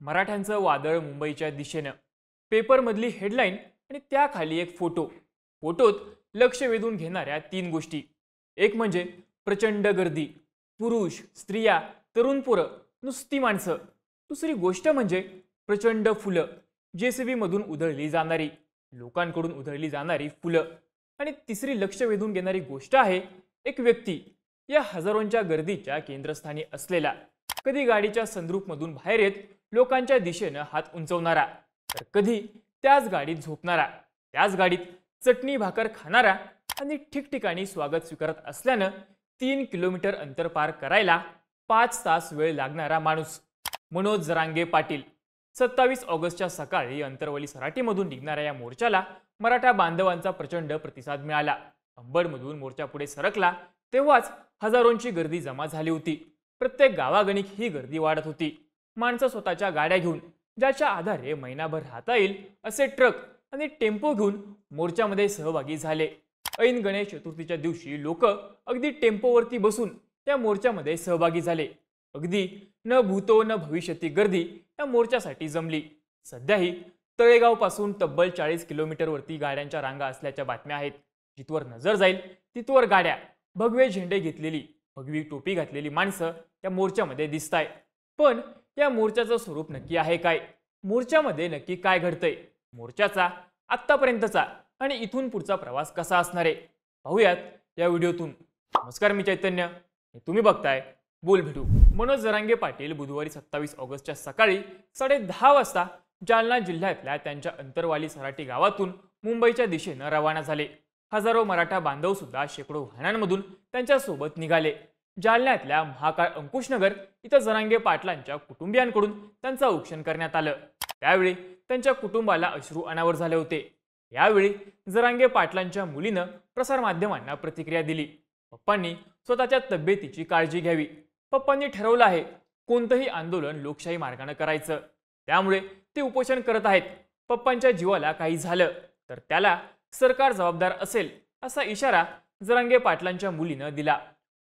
मराठ्यांचं वादळ मुंबईच्या दिशेनं. पेपरमधली हेडलाईन आणि त्याखाली एक फोटो. फोटोत लक्ष वेधून घेणाऱ्या तीन गोष्टी. एक म्हणजे प्रचंड गर्दी, पुरुष, स्त्रिया, तरुण पोरं, नुसती माणसं. दुसरी गोष्ट म्हणजे प्रचंड फुलं, जेसीबी मधून उधळली जाणारी, लोकांकडून उधळली जाणारी फुलं. आणि तिसरी लक्ष वेधून घेणारी गोष्ट आहे एक व्यक्ती, या हजारोंच्या गर्दीच्या केंद्रस्थानी असलेला, कधी गाडीच्या सनरूफमधून बाहेर येत लोकांच्या दिशेनं हात उंचवणारा, तर कधी त्याच गाडीत झोपणारा, त्याच गाडीत चटणी भाकर खाणारा आणि ठिकठिकाणी स्वागत स्वीकारत असल्यानं 3 किलोमीटर अंतर पार करायला 5 तास वेळ लागणारा माणूस. मनोज जरांगे पाटील. 27 ऑगस्टच्या सकाळी अंतरवली सराटीमधून निघणाऱ्या या मोर्चाला मराठा बांधवांचा प्रचंड प्रतिसाद मिळाला. अंबडमधून मोर्चा पुढे सरकला तेव्हाच हजारोंची गर्दी जमा झाली होती. प्रत्येक गावागणिक ही गर्दी वाढत होती. माणसं स्वतःच्या गाड्या घेऊन, ज्याच्या आधारे महिनाभर राहता येईल असे ट्रक आणि टेम्पो घेऊन मोर्चामध्ये सहभागी झाले. ऐन गणेश चतुर्थीच्या दिवशी लोक अगदी टेम्पोवरती बसून या मोर्चामध्ये सहभागी झाले. अगदी न भूतो न भविष्यती गर्दी या मोर्चासाठी जमली. सध्याही तळेगाव पासून तब्बल 40 किलोमीटरवरती गाड्यांच्या रांगा असल्याच्या बातम्या आहेत. जिथवर नजर जाईल तिथवर गाड्या, भगवे झेंडे घेतलेली, भगवी टोपी घातलेली माणसं या मोर्चामध्ये दिसताय. पण या मोर्चाचं स्वरूप नक्की आहे काय? मोर्चामध्ये नक्की काय घडतंय? मोर्चाचा आत्तापर्यंतचा आणि इथून पुढचा प्रवास कसा असणार आहे पाहूयात या व्हिडिओतून. नमस्कार, मी चैतन्य आणि तुम्ही बघताय बोल भेटू. मनोज जरांगे पाटील बुधवारी 27 ऑगस्टच्या सकाळी 10:30 वाजता जालना जिल्ह्यातल्या त्यांच्या अंतरवाली सराटी गावातून मुंबईच्या दिशेनं रवाना झाले. हजारो मराठा बांधव सुद्धा शेकडो वाहनांमधून त्यांच्या सोबत निघाले. जालन्यातल्या महाकाळ अंकुशनगर इथं जरांगे पाटलांच्या कुटुंबियांकडून त्यांचं औक्षण करण्यात आलं. त्यावेळी त्यांच्या कुटुंबाला अश्रू अनावर झाले होते. यावेळी जरांगे पाटलांच्या मुलीनं प्रसारमाध्यमांना प्रतिक्रिया दिली. पप्पांनी स्वतःच्या तब्येतीची काळजी घ्यावी. पप्पांनी ठरवलं आहे कोणतंही आंदोलन लोकशाही मार्गाने करायचं, त्यामुळे ते उपोषण करत आहेत. पप्पांच्या जीवाला काही झालं तर त्याला सरकार जबाबदार असेल असा इशारा जरांगे पाटलांच्या मुलीनं दिला.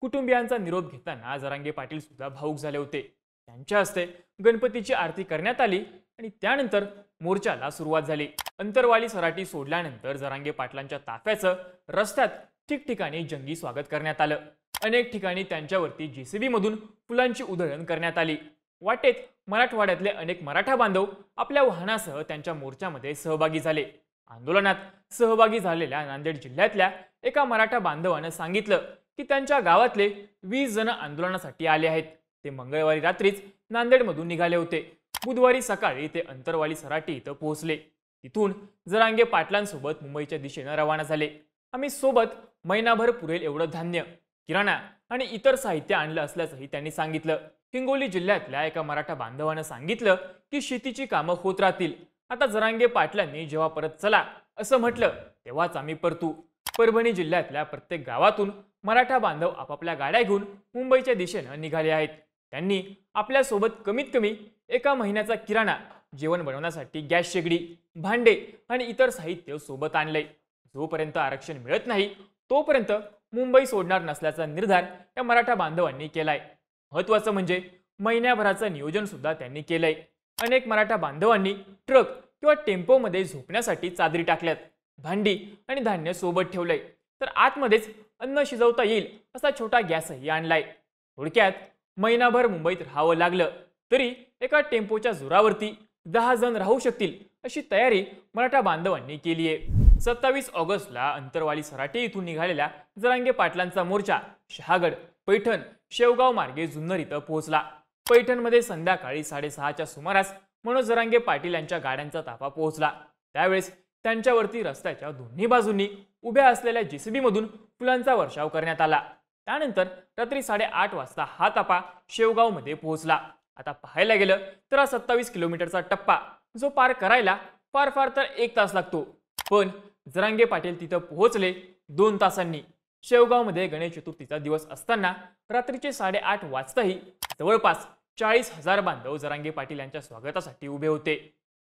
कुटुंबियांचा निरोप घेताना जरांगे पाटील सुद्धा भावुक झाले होते. त्यांच्या हस्ते गणपतीची आरती करण्यात आली आणि त्यानंतर मोर्चाला सुरुवात झाली. अंतरवाली सराटी सोडल्यानंतर जरांगे पाटलांच्या ताफ्याचं रस्त्यात ठिकठिकाणी जंगी स्वागत करण्यात आलं. अनेक ठिकाणी त्यांच्यावरती जेसीबी मधून फुलांची उधळण करण्यात आली. वाटेत मराठवाड्यातले अनेक मराठा बांधव आपल्या वाहनासह त्यांच्या मोर्चामध्ये सहभागी झाले. आंदोलनात सहभागी झालेल्या नांदेड जिल्ह्यातल्या एका मराठा बांधवानं सांगितलं की त्यांच्या गावातले 20 जण आंदोलनासाठी आले आहेत. ते मंगळवारी रात्रीच नांदेडमधून निघाले होते. बुधवारी सकाळी ते अंतरवाली सराटी इथं पोहोचले. तिथून जरांगे पाटलांसोबत मुंबईच्या दिशेनं रवाना झाले. आम्ही सोबत महिनाभर पुरेल एवढं धान्य, किराणा आणि इतर साहित्य आणलं असल्याचंही त्यांनी सांगितलं. हिंगोली जिल्ह्यातल्या एका मराठा बांधवानं सांगितलं की शेतीची कामं होत राहतील. आता जरांगे पाटलांनी जेव्हा परत चला असं म्हटलं तेव्हाच आम्ही परतू. परभणी जिल्ह्यातल्या प्रत्येक गावातून मराठा बांधव आपापल्या गाड्या घेऊन मुंबईच्या दिशेनं निघाले आहेत. त्यांनी आपल्यासोबत कमीत कमी एका महिन्याचा किराणा, जेवण बनवण्यासाठी गॅस शेगडी, भांडे आणि इतर साहित्य सोबत आणलंय. जोपर्यंत आरक्षण मिळत नाही तोपर्यंत मुंबई सोडणार नसल्याचा निर्धार या मराठा बांधवांनी केलाय. महत्त्वाचं म्हणजे महिन्याभराचं नियोजन सुद्धा त्यांनी केलंय. अनेक मराठा बांधवांनी ट्रक किंवा टेम्पोमध्ये झोपण्यासाठी चादरी टाकल्यात, भांडी आणि धान्य सोबत ठेवलंय, तर आतमध्येच अन्न शिजवता येईल असा छोटा गॅसही आणलाय. थोडक्यात महिनाभर मुंबईत राहावं लागलं तरी एका टेम्पोच्या जोरावरती 10 जण राहू शकतील अशी तयारी मराठा बांधवांनी केली आहे. 27 ऑगस्टला अंतरवाली सराटी इथून निघालेल्या जरांगे पाटलांचा मोर्चा शहागड, पैठण, शेवगाव मार्गे जुन्नर इथं पोहोचला. पैठणमध्ये संध्याकाळी 6:30च्या सुमारास मनोज जरांगे पाटील यांच्या गाड्यांचा ताफा पोहोचला. त्यावेळेस त्यांच्यावरती रस्त्याच्या दोन्ही बाजूंनी उभ्या असलेल्या जेसीबी मधून फुलांचा वर्षाव करण्यात आला. त्यानंतर रात्री 8:30 वाजता हा ताफा शेवगावमध्ये पोहोचला. आता पाहायला गेलं तर हा 27 किलोमीटरचा टप्पा जो पार करायला फार फार तर 1 तास लागतो. पण जरांगे पाटील तिथं पोहोचले 2 तासांनी. शेवगावमध्ये गणेश चतुर्थीचा दिवस असताना रात्रीचे 8:30 वाजताही जवळपास 40,000 बांधव जरांगे पाटील यांच्या स्वागतासाठी उभे होते.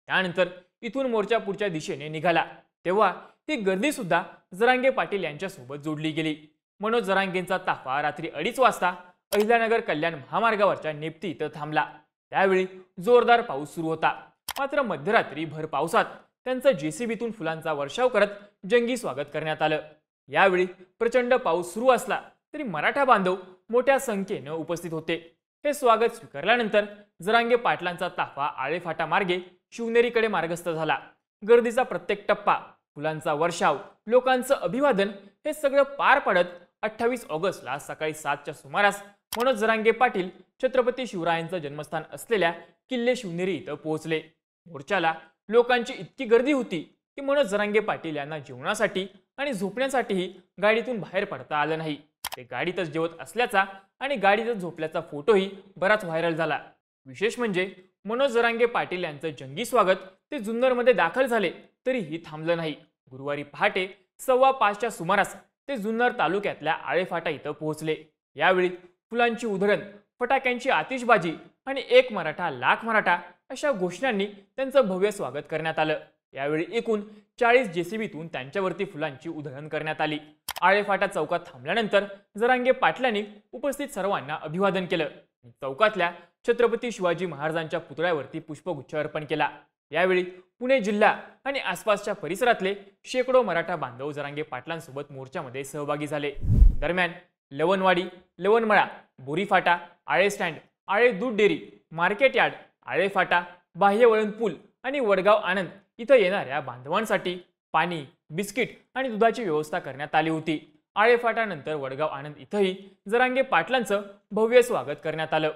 त्यानंतर इथून मोर्चा पुढच्या दिशेने निघाला तेव्हा ही गर्दी सुद्धा जरांगे पाटील यांच्या सोबत जोडली गेली. मनोज जरांगेंचा ताफा रात्री 2:30 वाजता अहिल्यानगर कल्याण महामार्गावरच्या नेप्ती इथं थांबला. त्यावेळी जोरदार पाऊस सुरू होता. मात्र मध्यरात्री भर पावसात त्यांचं जेसीबीतून फुलांचा वर्षाव करत जंगी स्वागत करण्यात आलं. यावेळी प्रचंड पाऊस सुरू असला तरी मराठा बांधव मोठ्या संख्येनं उपस्थित होते. हे स्वागत स्वीकारल्यानंतर जरांगे पाटलांचा ताफा आळेफाटा मार्गे शिवनेरीकडे मार्गस्थ झाला. गर्दीचा प्रत्येक टप्पा, फुलांचा वर्षाव, लोकांचं अभिवादन हे सगळं पार पडत 28 ऑगस्टला सकाळी 7च्या सुमारास मनोज जरांगे पाटील छत्रपती शिवरायांचं जन्मस्थान असलेल्या किल्ले शिवनेरी इथं पोहोचले. मोर्चाला लोकांची इतकी गर्दी होती की मनोज जरांगे पाटील यांना जेवणासाठी आणि झोपण्यासाठीही गाडीतून बाहेर पडता आलं नाही. ते गाडीतच जेवत असल्याचा आणि गाडीतच झोपल्याचा फोटोही बराच व्हायरल झाला. विशेष म्हणजे मनोज जरांगे पाटील यांचं जंगी स्वागत ते जुन्नरमध्ये दाखल झाले तरीही थांबलं नाही. गुरुवारी पहाटे 5:15च्या सुमारास ते जुन्नर तालुक्यातल्या आळेफाटा इथं पोहोचले. यावेळी फुलांची उधळण, फटाक्यांची आतिषबाजी आणि एक मराठा लाख मराठा अशा घोषणांनी त्यांचं भव्य स्वागत करण्यात आलं. यावेळी एकूण 40 जेसीबीतून त्यांच्यावरती फुलांची उधळण करण्यात आली. आळेफाटा चौकात थांबल्यानंतर जरांगे पाटलांनी उपस्थित सर्वांना अभिवादन केलं. चौकातल्या छत्रपती शिवाजी महाराजांच्या पुतळ्यावरती पुष्पगुच्छ अर्पण केला. यावेळी पुणे जिल्हा आणि आसपासच्या परिसरातले शेकडो मराठा बांधव जरांगे पाटलांसोबत मोर्चामध्ये सहभागी झाले. दरम्यान लवणवाडी, लवणमळा, बोरीफाटा, आळे स्टँड, आळे दूध डेअरी, मार्केट यार्ड, आळेफाटा, बाह्यवळण पूल आणि वडगाव आनंद इथं येणाऱ्या बांधवांसाठी पाणी, बिस्किट आणि दुधाची व्यवस्था करण्यात आली होती. आळेफाटानंतर वडगाव आनंद इथंही जरांगे पाटलांचं भव्य स्वागत करण्यात आलं.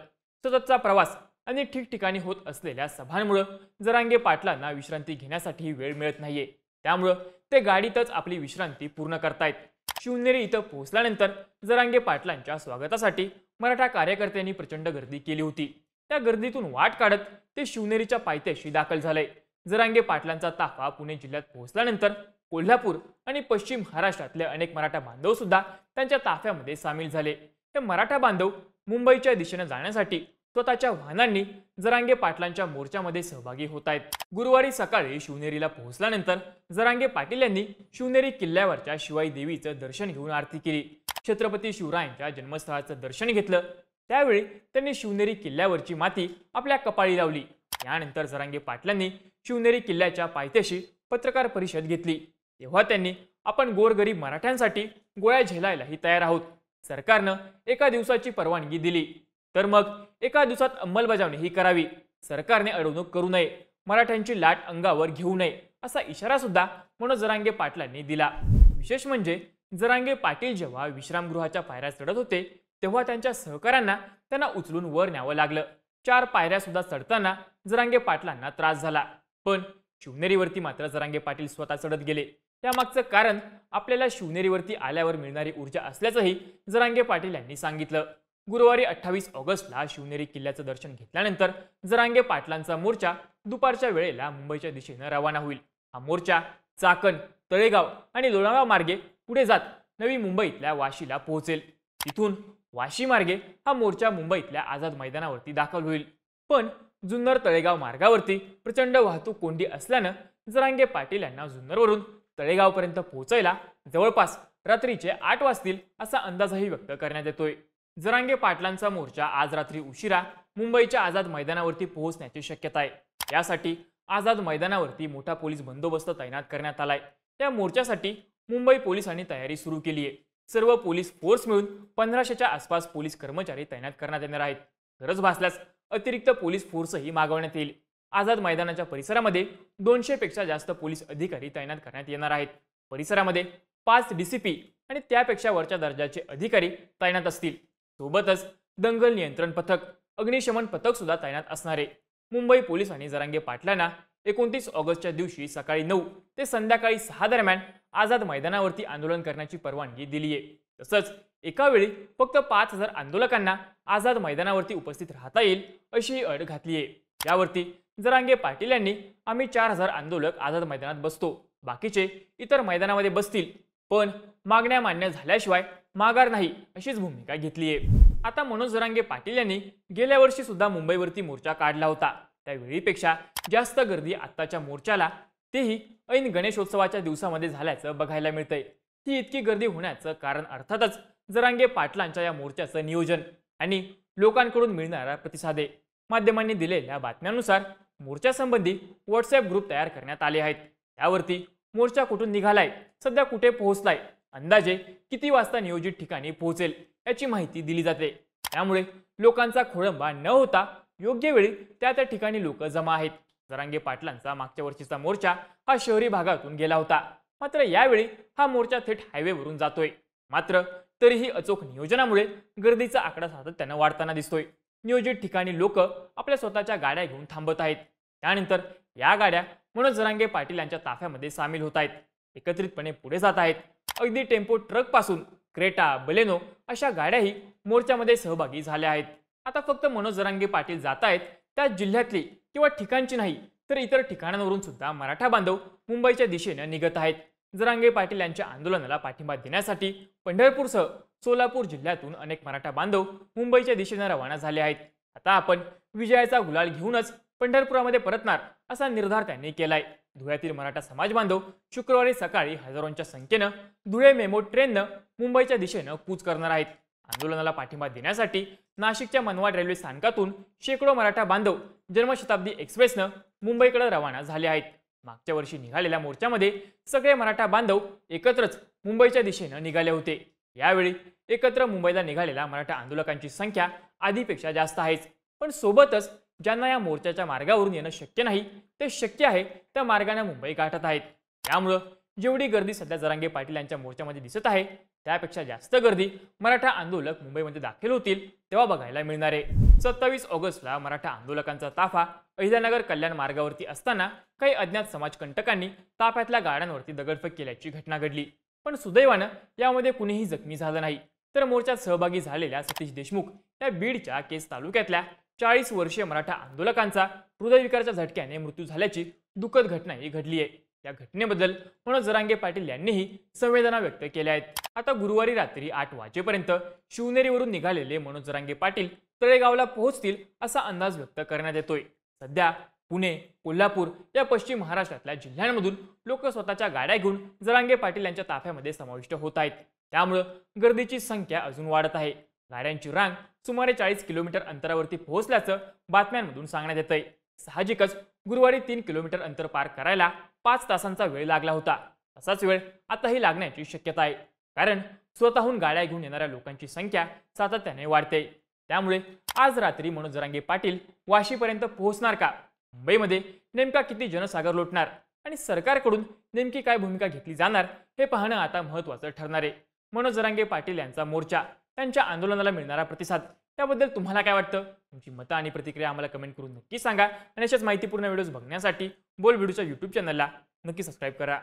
सततचा प्रवास आणि ठिकठिकाणी होत असलेल्या सभांमुळे जरांगे पाटलांना विश्रांती घेण्यासाठी वेळ मिळत नाहीये. त्यामुळे ते गाडीतच आपली विश्रांती पूर्ण करतायत. शिवनेरी इथं पोहोचल्यानंतर जरांगे पाटलांच्या स्वागतासाठी मराठा कार्यकर्त्यांनी प्रचंड गर्दी केली होती. त्या गर्दीतून वाट काढत ते शिवनेरीच्या पायथ्याशी दाखल झाले. जरांगे पाटलांचा ताफा पुणे जिल्ह्यात पोहोचल्यानंतर कोल्हापूर आणि पश्चिम महाराष्ट्रातले अनेक मराठा बांधव सुद्धा त्यांच्या ताफ्यामध्ये सामील झाले. हे मराठा बांधव मुंबईच्या दिशेने जाण्यासाठी स्वतःच्या वाहनांनी जरांगे पाटलांच्या मोर्चामध्ये सहभागी होत आहेत. गुरुवारी सकाळी शिवनेरीला पोहोचल्यानंतर जरांगे पाटील यांनी शिवनेरी किल्ल्यावरच्या शिवाई देवीचं दर्शन घेऊन आरती केली. छत्रपती शिवरायांच्या जन्मस्थळाचं दर्शन घेतलं. त्यावेळी त्यांनी शिवनेरी किल्ल्यावरची माती आपल्या कपाळी लावली. यानंतर जरांगे पाटलांनी शिवनेरी किल्ल्याच्या पायथ्याशी पत्रकार परिषद घेतली. तेव्हा त्यांनी आपण गोरगरीब मराठ्यांसाठी गोळ्या झेलायलाही तयार आहोत. सरकारनं एका दिवसाची परवानगी दिली तर मग एका दिवसात अंमलबजावणीही करावी. सरकारने अडवणूक करू नये, मराठ्यांची लाट अंगावर घेऊ नये असा इशारा सुद्धा मनोज जरांगे पाटलांनी दिला. विशेष म्हणजे जरांगे पाटील जेव्हा विश्रामगृहाच्या पायऱ्या चढत होते तेव्हा त्यांच्या सहकाऱ्यांना त्यांना उचलून वर न्यावं लागलं. 4 पायऱ्या सुद्धा चढताना जरांगे पाटलांना त्रास झाला. पण शिवनेरीवरती मात्र जरांगे पाटील स्वतः चढत गेले. त्यामागचं कारण आपल्याला शिवनेरीवरती आल्यावर मिळणारी ऊर्जा असल्याचंही जरांगे पाटील यांनी सांगितलं. गुरुवारी 28 ऑगस्टला शिवनेरी किल्ल्याचं दर्शन घेतल्यानंतर जरांगे पाटलांचा मोर्चा दुपारच्या वेळेला मुंबईच्या दिशेनं रवाना होईल. हा मोर्चा चाकण, तळेगाव आणि लोणावळा मार्गे पुढे जात नवी मुंबईतल्या वाशीला पोहोचेल. तिथून वाशी मार्गे हा मोर्चा मुंबईतल्या आझाद मैदानावरती दाखल होईल. पण जुन्नर तळेगाव मार्गावरती प्रचंड वाहतूक कोंडी असल्यानं जरांगे पाटील यांना जुन्नरवरून तळेगावपर्यंत पोहोचायला जवळपास रात्रीचे 8 वाजतील असा अंदाजही व्यक्त करण्यात येतोय. जरांगे पाटलांचा मोर्चा आज रात्री उशिरा मुंबईच्या आझाद मैदानावरती पोहोचण्याची शक्यता आहे. यासाठी आझाद मैदानावरती मोठा पोलीस बंदोबस्त तैनात करण्यात आलाय. या मोर्चासाठी मुंबई पोलिसांनी तयारी सुरू केली आहे. सर्व पोलीस फोर्स मिळून 1500च्या आसपास पोलीस कर्मचारी तैनात करण्यात येणार आहेत. गरज भासल्यास अतिरिक्त पोलीस फोर्सही मागवण्यात येईल. आझाद मैदानाच्या परिसरामध्ये 200 पेक्षा जास्त पोलीस अधिकारी तैनात करण्यात येणार आहेत. परिसरामध्ये 5 डीसीपी आणि त्यापेक्षा वरच्या दर्जाचे अधिकारी तैनात असतील. सोबतच दंगल नियंत्रण पथक, अग्निशमन पथक सुद्धा तैनात असणार आहे. मुंबई पोलिसांनी जरांगे पाटलांना 29 ऑगस्टच्या दिवशी सकाळी 9 ते संध्याकाळी 6 दरम्यान आझाद मैदानावरती आंदोलन करण्याची परवानगी दिली आहे. तसंच एका वेळी फक्त 5000 आंदोलकांना आझाद मैदानावरती उपस्थित राहता येईल अशी अट घातली आहे. यावरती जरांगे पाटील यांनी आम्ही 4000 आंदोलक आझाद मैदानात बसतो, बाकीचे इतर मैदानामध्ये बसतील, पण मागण्या मान्य झाल्याशिवाय माघार नाही अशीच भूमिका घेतली आहे. आता मनोज जरांगे पाटील यांनी गेल्या वर्षी सुद्धा मुंबईवरती मोर्चा काढला होता. त्यावेळीपेक्षा जास्त गर्दी आत्ताच्या मोर्चाला, तेही ऐन गणेशोत्सवाच्या दिवसामध्ये झाल्याचं बघायला मिळतंय. ही इतकी गर्दी होण्याचं कारण अर्थातच जरांगे पाटलांच्या या मोर्चाचं नियोजन आणि लोकांकडून मिळणारा प्रतिसाद आहे. माध्यमांनी दिलेल्या बातम्यांनुसार मोर्चासंबंधी व्हॉट्सअप ग्रुप तयार करण्यात आले आहेत। त्यावरती मोर्चा कुठून निघालाय, सध्या कुठे पोहोचलाय, अंदाजे किती वाजता नियोजित ठिकाणी पोहोचेल याची माहिती दिली जाते। त्यामुळे लोकांचा खोळंबा न होता योग्य वेळी त्या ठिकाणी लोक जमा आहेत। जरांगे पाटलांचा मागच्या वर्षीचा मोर्चा हा शहरी भागातून गेला होता, मात्र यावेळी हा मोर्चा थेट हायवेवरून जातोय। मात्र तरीही अचूक नियोजनामुळे गर्दीचा आकडा सातत्याने वाढताना दिसतोय। नियोजित ठिकाणी लोक आपल्या स्वतःच्या गाड्या घेऊन थांबत आहेत। त्यानंतर या गाड्या मनोज जरांगे पाटील यांच्या ताफ्यामध्ये सामील होत आहेत, एकत्रितपणे पुढे जात आहेत। अगदी टेम्पो ट्रक पासून क्रेटा, बलेनो अशा गाड्याही मोर्चामध्ये सहभागी झाल्या आहेत। आता फक्त मनोज जरांगे पाटील जात आहेत त्या जिल्ह्यातली किंवा ठिकाणची नाही, तर इतर ठिकाणांवरून सुद्धा मराठा बांधव मुंबईच्या दिशेने निघत आहेत। जरांगे पाटील यांच्या आंदोलनाला पाठिंबा देण्यासाठी पंढरपूरसह सोलापूर जिल्ह्यातून अनेक मराठा बांधव मुंबईच्या दिशेने रवाना झाले आहेत। आता आपण विजयाचा गुलाल घेऊनच पंढरपुरामध्ये परतणार असा निर्धार त्यांनी केलाय। धुळ्यातील मराठा समाज बांधव शुक्रवारी सकाळी हजारोंच्या संख्येनं धुळे मेमो ट्रेननं मुंबईच्या दिशेनं कूच करणार आहेत। आंदोलनाला पाठिंबा देण्यासाठी नाशिकच्या मनमाड रेल्वे स्थानकातून शेकडो मराठा बांधव जन्मशताब्दी एक्सप्रेसनं मुंबईकडे रवाना झाले आहेत। मागच्या वर्षी निघालेल्या मोर्चामध्ये सगळे मराठा बांधव एकत्रच मुंबईच्या दिशेनं निघाले होते। यावेळी एकत्र मुंबईला निघालेल्या मराठा आंदोलकांची संख्या आधीपेक्षा जास्त आहेच, पण सोबतच ज्यांना या मोर्चाच्या मार्गावरून येणं शक्य नाही ते शक्य आहे त्या मार्गाने मुंबई गाठत आहेत। त्यामुळं जेवढी गर्दी सध्या जरांगे पाटील यांच्या मोर्चामध्ये दिसत आहे त्यापेक्षा जास्त गर्दी मराठा आंदोलक मुंबईमध्ये दाखल होतील तेव्हा बघायला मिळणार आहे। 27 ऑगस्टला मराठा आंदोलकांचा ताफा अहिल्यानगर कल्याण मार्गावरती असताना काही अज्ञात समाजकंटकांनी ताफ्यातल्या गाड्यांवरती दगडफेक केल्याची घटना घडली, पण सुदैवानं यामध्ये कुणीही जखमी झालं नाही। तर मोर्चात सहभागी झालेल्या सतीश देशमुख या बीडच्या केस तालुक्यातल्या 40 वर्षीय मराठा आंदोलकांचा हृदयविकाराच्या झटक्याने मृत्यू झाल्याची दुःखद घटनाही घडली आहे। या घटनेबद्दल मनोज जरांगे पाटील यांनीही संवेदना व्यक्त केल्या आहेत। आता गुरुवारी रात्री 8 वाजेपर्यंत शिवनेरीवरून निघालेले मनोज जरांगे पाटील तळेगावला पोहोचतील असा अंदाज व्यक्त करण्यात येतोय। सध्या पुणे, कोल्हापूर या पश्चिम महाराष्ट्रातल्या जिल्ह्यांमधून लोक स्वतःच्या गाड्या घेऊन जरांगे पाटील यांच्या ताफ्यामध्ये समाविष्ट होत आहेत। त्यामुळे गर्दीची संख्या अजून वाढत आहे। गाड्यांची रांग सुमारे 40 किलोमीटर अंतरावरती पोहोचल्याचं बातम्यांमधून सांगण्यात येतंय। साहजिकच गुरुवारी 3 किलोमीटर अंतर पार करायला 5 तासांचा वेळ लागला होता, असाच वेळ आताही लागण्याची शक्यता आहे, कारण स्वतःहून गाड्या घेऊन येणाऱ्या लोकांची संख्या सातत्याने वाढते। त्यामुळे आज रात्री मनोज जरांगे पाटील वाशीपर्यंत पोहोचणार का, मुंबईमध्ये नेमका किती जनसागर लोटणार आणि सरकारकडून नेमकी काय भूमिका घेतली जाणार हे पाहणं आता महत्त्वाचं ठरणार आहे। मनोज जरांगे पाटील यांचा मोर्चा, त्यांच्या आंदोलनाला मिळणारा प्रतिसाद त्याबद्दल तुम्हाला काय वाटतं? तुमची मतं आणि प्रतिक्रिया आम्हाला कमेंट करून नक्की सांगा आणि अशाच माहितीपूर्ण व्हिडिओज बघण्यासाठी बोल व्हिडिओच्या YouTube चॅनलला नक्की सबस्क्राईब करा।